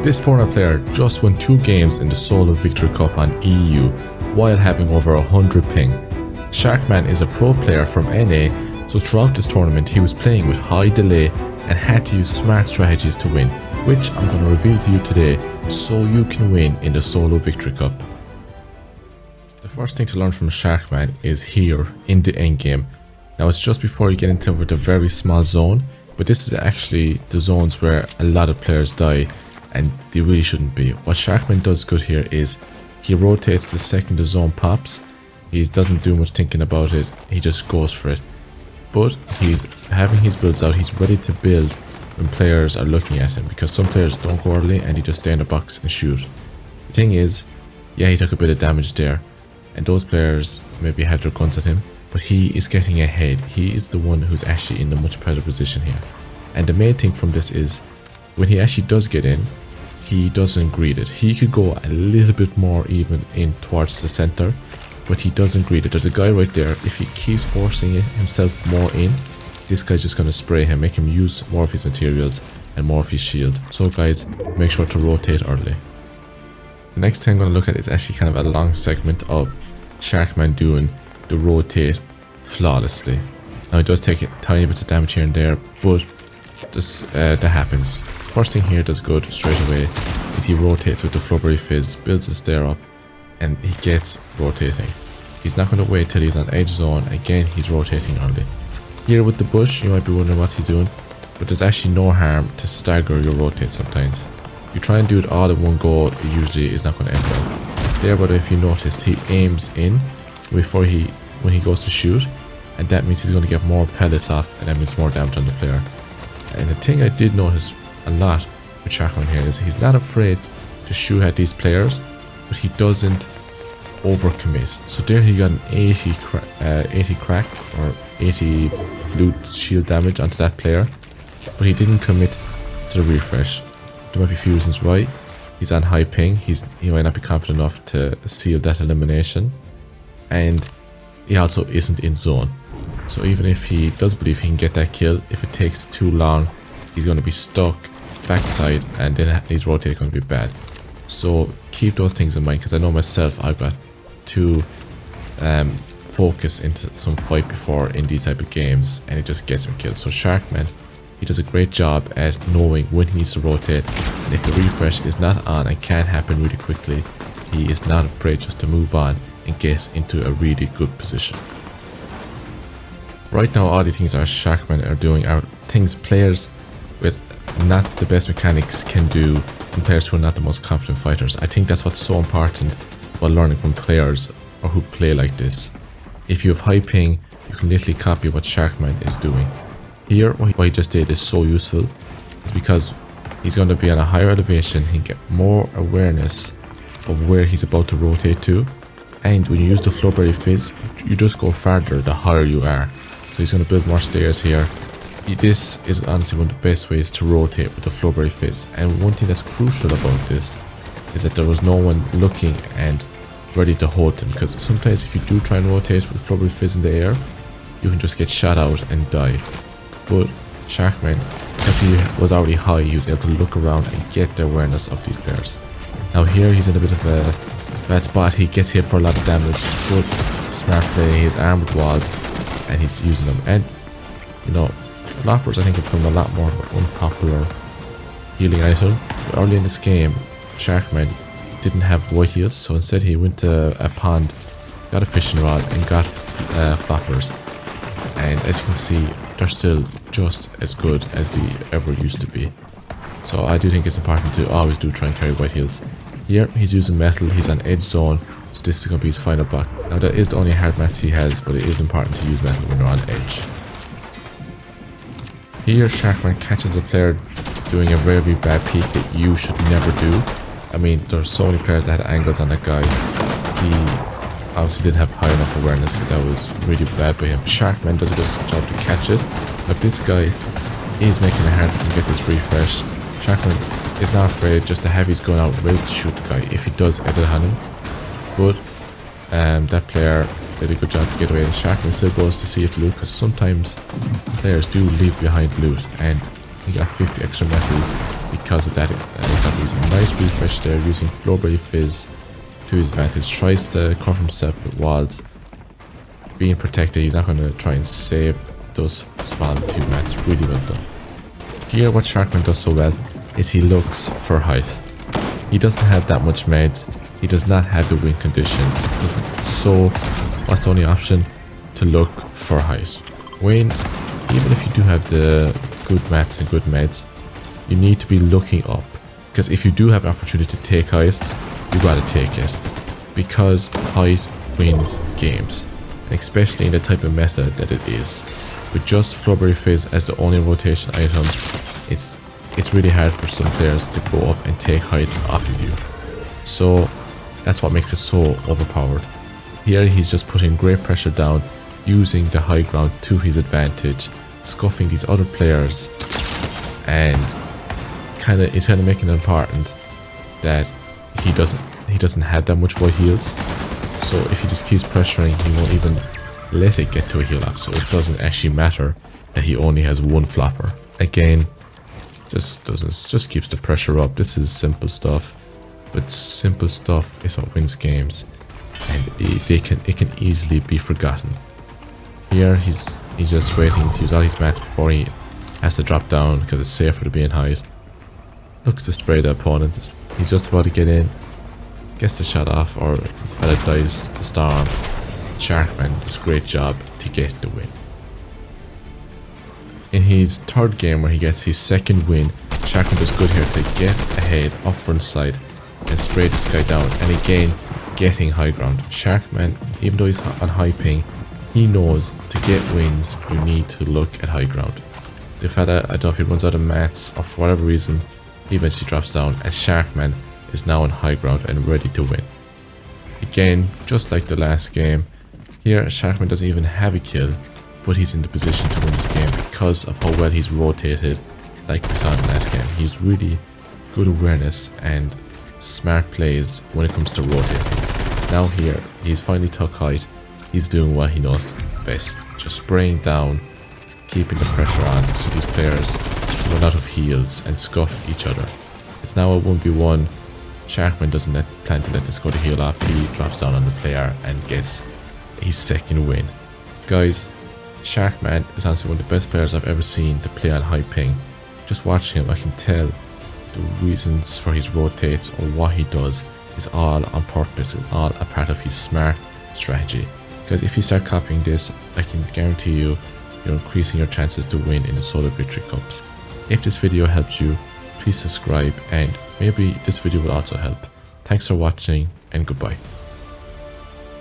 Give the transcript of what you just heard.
This foreign player just won 2 games in the Solo Victory Cup on EU while having over 100 ping. Sharkman is a pro player from NA, so throughout this tournament he was playing with high delay and had to use smart strategies to win, which I'm going to reveal to you today so you can win in the Solo Victory Cup. The first thing to learn from Sharkman is here in the endgame. Now it's just before you get into the very small zone, but this is actually the zones where a lot of players die and they really shouldn't be. What Sharkman does good here is he rotates the second the zone pops. He doesn't do much thinking about it, he just goes for it. But he's having his builds out, he's ready to build when players are looking at him, because some players don't go early and he just stay in the box and shoot. The thing is, yeah, he took a bit of damage there and those players maybe had their guns at him, but he is getting ahead. He is the one who's actually in the much better position here. And the main thing from this is when he actually does get in, he doesn't greed it. He could go a little bit more even in towards the center, but he doesn't greed it. There's a guy right there. If he keeps forcing it himself more in, this guy's just going to spray him, make him use more of his materials and more of his shield. So guys, make sure to rotate early. The next thing I'm going to look at is actually kind of a long segment of Sharkman doing the rotate flawlessly. Now he does take a tiny bit of damage here and there, but this, that happens. First thing here does good straight away is he rotates with the Flubbery Fizz, builds his stair up, and he gets rotating. He's not going to wait till he's on edge zone. Again, he's rotating early. Here with the bush, you might be wondering what he's doing, but there's actually no harm to stagger your rotate sometimes. You try and do it all in one go, it usually is not going to end well. There, but if you noticed, he aims in before when he goes to shoot, and that means he's going to get more pellets off, and that means more damage on the player. And the thing I did notice a lot with Sharkman here is he's not afraid to shoot at these players, but he doesn't overcommit. So there he got an 80 crack or 80 blue shield damage onto that player, but he didn't commit to the refresh. There might be a few reasons why. He's on high ping, he might not be confident enough to seal that elimination, and he also isn't in zone. So even if he does believe he can get that kill, if it takes too long, he's going to be stuck backside and then his rotate is going to be bad. So keep those things in mind, because I know myself, I've got to focus into some fight before in these type of games and it just gets me killed. So Sharkman, he does a great job at knowing when he needs to rotate, and if the refresh is not on and can happen really quickly, he is not afraid just to move on and get into a really good position. Right now, all the things our Sharkman are doing are things players with not the best mechanics can do, and players who are not the most confident fighters. I think that's what's so important while learning from players or who play like this. If you have high ping, you can literally copy what Sharkman is doing. Here, what he just did is so useful. It's because he's going to be on a higher elevation, he can get more awareness of where he's about to rotate to, and when you use the Flubbery Fizz, you just go farther the higher you are. So he's going to build more stairs here. This is honestly one of the best ways to rotate with the Flubbery Fizz, and one thing that's crucial about this is that there was no one looking and ready to hold him, because sometimes if you do try and rotate with Flubbery Fizz in the air, you can just get shot out and die. But Sharkman, because he was already high, he was able to look around and get the awareness of these players. Now here he's in a bit of a bad spot, he gets hit for a lot of damage, but smart play, he's armed with walls and he's using them. And you know, floppers I think have become a lot more unpopular healing item. But early in this game, Sharkman didn't have white heals, so instead he went to a pond, got a fishing rod and got floppers. And as you can see, they're still just as good as they ever used to be. So I do think it's important to always try and carry white heals. Here he's using metal, he's on edge zone, so this is going to be his final block. Now that is the only hard match he has, but it is important to use metal when you're on edge. Here Sharkman catches a player doing a very bad peek that you should never do. I mean, there's so many players that had angles on that guy. He obviously didn't have high enough awareness because that was really bad by him. Sharkman does a good job to catch it, but this guy is making it hard for him to get this refresh. Sharkman is not afraid just to have his gun out ready to shoot the guy if he does edit on him. But that player did a good job to get away. Sharkman still goes to see it loot, because sometimes players do leave behind loot, and he got 50 extra metal because of that, he's a nice refresh there, using Flowberry Fizz to his advantage. Tries to cover himself with walls, being protected. He's not going to try and save those small few mats. Really well done. Here, what Sharkman does so well is he looks for height. He doesn't have that much meds. He does not have the win condition. So what's the only option? To look for height. Even if you do have the good mats and good meds, you need to be looking up, because if you do have an opportunity to take height, you gotta take it, because height wins games, and especially in the type of meta that it is. With just Flowberry Fizz as the only rotation item, it's really hard for some players to go up and take height off of you. So that's what makes it so overpowered. Here he's just putting great pressure down, using the high ground to his advantage, scuffing these other players, and it's kind of making it important that he doesn't have that much white heals. So if he just keeps pressuring, he won't even let it get to a heal off. So it doesn't actually matter that he only has one flopper. Again, just keeps the pressure up. This is simple stuff, but simple stuff is what wins games, and it can easily be forgotten. Here he's just waiting to use all his mats before he has to drop down, because it's safer to be in height. Looks to spray the opponent. He's just about to get in, gets the shot off, or the fella dies to Storm. Sharkman does a great job to get the win. In his third game, where he gets his second win, Sharkman does good here to get ahead up front side and spray this guy down, and again getting high ground. Sharkman, even though he's on high ping, he knows to get wins you need to look at high ground. The fella, I don't know if he runs out of mats or for whatever reason, he eventually drops down, and Sharkman is now on high ground and ready to win. Again, just like the last game, here Sharkman doesn't even have a kill, but he's in the position to win this game because of how well he's rotated, like we saw in the last game. He's really good awareness and smart plays when it comes to rotating. Now here, he's finally took height. He's doing what he knows best, just spraying down, keeping the pressure on so these players run out of heals and scuff each other. It's now a 1v1. Sharkman doesn't plan to let this go to heal off. He drops down on the player and gets his second win. Guys, Sharkman is honestly one of the best players I've ever seen to play on high ping. Just watching him, I can tell the reasons for his rotates or what he does is all on purpose and all a part of his smart strategy. Because if you start copying this, I can guarantee you're increasing your chances to win in the Solo Victory Cups. If this video helps you, please subscribe, and maybe this video will also help. Thanks for watching, and goodbye.